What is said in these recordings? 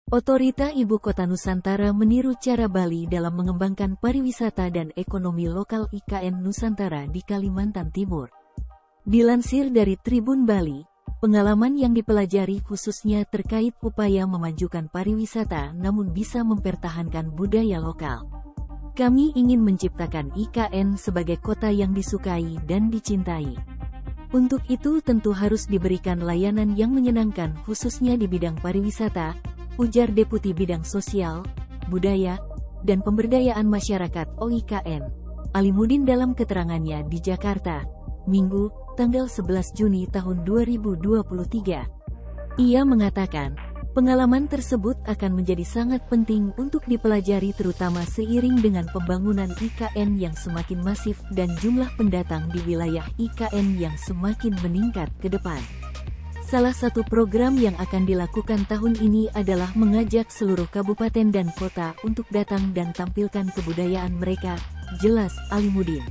Otorita Ibu Kota Nusantara meniru cara Bali dalam mengembangkan pariwisata dan ekonomi lokal IKN Nusantara di Kalimantan Timur. Dilansir dari Tribun Bali, pengalaman yang dipelajari khususnya terkait upaya memajukan pariwisata namun bisa mempertahankan budaya lokal. Kami ingin menciptakan IKN sebagai kota yang disukai dan dicintai. Untuk itu tentu harus diberikan layanan yang menyenangkan khususnya di bidang pariwisata, ujar Deputi Bidang Sosial, Budaya, dan Pemberdayaan Masyarakat OIKN, Alimuddin dalam keterangannya di Jakarta, Minggu, tanggal 11 Juni tahun 2023. Ia mengatakan, pengalaman tersebut akan menjadi sangat penting untuk dipelajari terutama seiring dengan pembangunan IKN yang semakin masif dan jumlah pendatang di wilayah IKN yang semakin meningkat ke depan. Salah satu program yang akan dilakukan tahun ini adalah mengajak seluruh kabupaten dan kota untuk datang dan tampilkan kebudayaan mereka, jelas Alimuddin.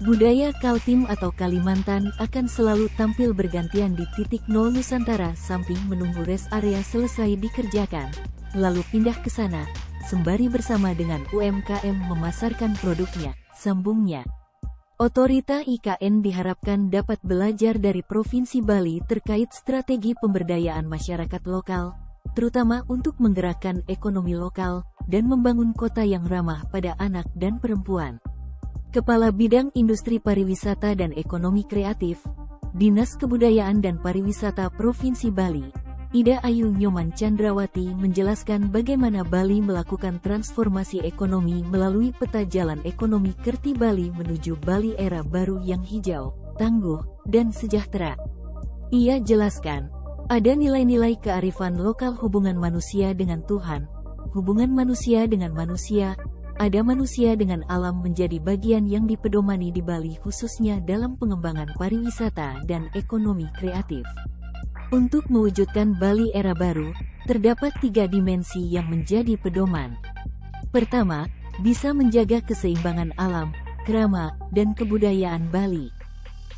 Budaya Kaltim atau Kalimantan akan selalu tampil bergantian di titik nol Nusantara samping menunggu rest area selesai dikerjakan, lalu pindah ke sana, sembari bersama dengan UMKM memasarkan produknya, sambungnya. Otorita IKN diharapkan dapat belajar dari Provinsi Bali terkait strategi pemberdayaan masyarakat lokal, terutama untuk menggerakkan ekonomi lokal, dan membangun kota yang ramah pada anak dan perempuan. Kepala Bidang Industri Pariwisata dan Ekonomi Kreatif, Dinas Kebudayaan dan Pariwisata Provinsi Bali, Ida Ayu Nyoman Chandrawati menjelaskan bagaimana Bali melakukan transformasi ekonomi melalui peta jalan ekonomi Kerti Bali menuju Bali era baru yang hijau, tangguh, dan sejahtera. Ia jelaskan, ada nilai-nilai kearifan lokal hubungan manusia dengan Tuhan, hubungan manusia dengan manusia, ada manusia dengan alam menjadi bagian yang dipedomani di Bali khususnya dalam pengembangan pariwisata dan ekonomi kreatif. Untuk mewujudkan Bali era baru, terdapat 3 dimensi yang menjadi pedoman. Pertama, bisa menjaga keseimbangan alam, krama, dan kebudayaan Bali.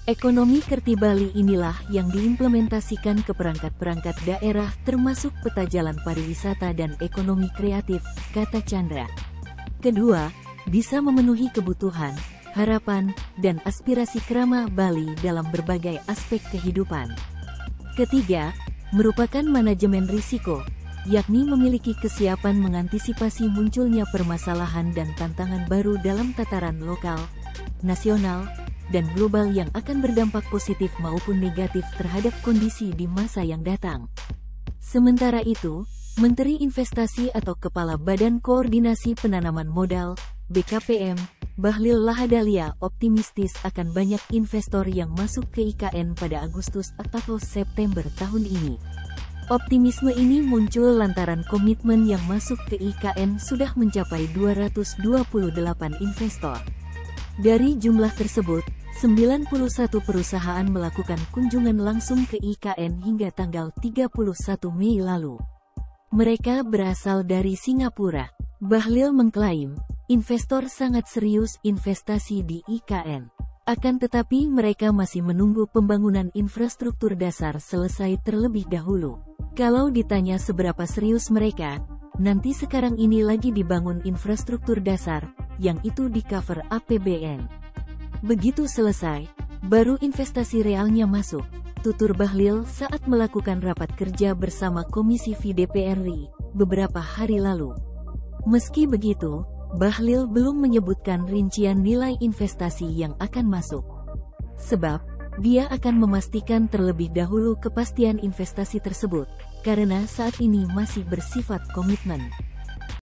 Ekonomi Kerti Bali inilah yang diimplementasikan ke perangkat-perangkat daerah termasuk peta jalan pariwisata dan ekonomi kreatif, kata Chandra. Kedua, bisa memenuhi kebutuhan, harapan, dan aspirasi krama Bali dalam berbagai aspek kehidupan. Ketiga, merupakan manajemen risiko, yakni memiliki kesiapan mengantisipasi munculnya permasalahan dan tantangan baru dalam tataran lokal, nasional, dan global yang akan berdampak positif maupun negatif terhadap kondisi di masa yang datang. Sementara itu, Menteri Investasi atau Kepala Badan Koordinasi Penanaman Modal, BKPM, Bahlil Lahadalia optimistis akan banyak investor yang masuk ke IKN pada Agustus atau September tahun ini. Optimisme ini muncul lantaran komitmen yang masuk ke IKN sudah mencapai 228 investor. Dari jumlah tersebut, 91 perusahaan melakukan kunjungan langsung ke IKN hingga tanggal 31 Mei lalu. Mereka berasal dari Singapura. Bahlil mengklaim, investor sangat serius investasi di IKN. Akan tetapi mereka masih menunggu pembangunan infrastruktur dasar selesai terlebih dahulu. Kalau ditanya seberapa serius mereka, nanti sekarang ini lagi dibangun infrastruktur dasar, yang itu di-cover APBN. Begitu selesai, baru investasi realnya masuk, tutur Bahlil saat melakukan rapat kerja bersama Komisi V DPR RI beberapa hari lalu. Meski begitu, Bahlil belum menyebutkan rincian nilai investasi yang akan masuk. Sebab, dia akan memastikan terlebih dahulu kepastian investasi tersebut, karena saat ini masih bersifat komitmen.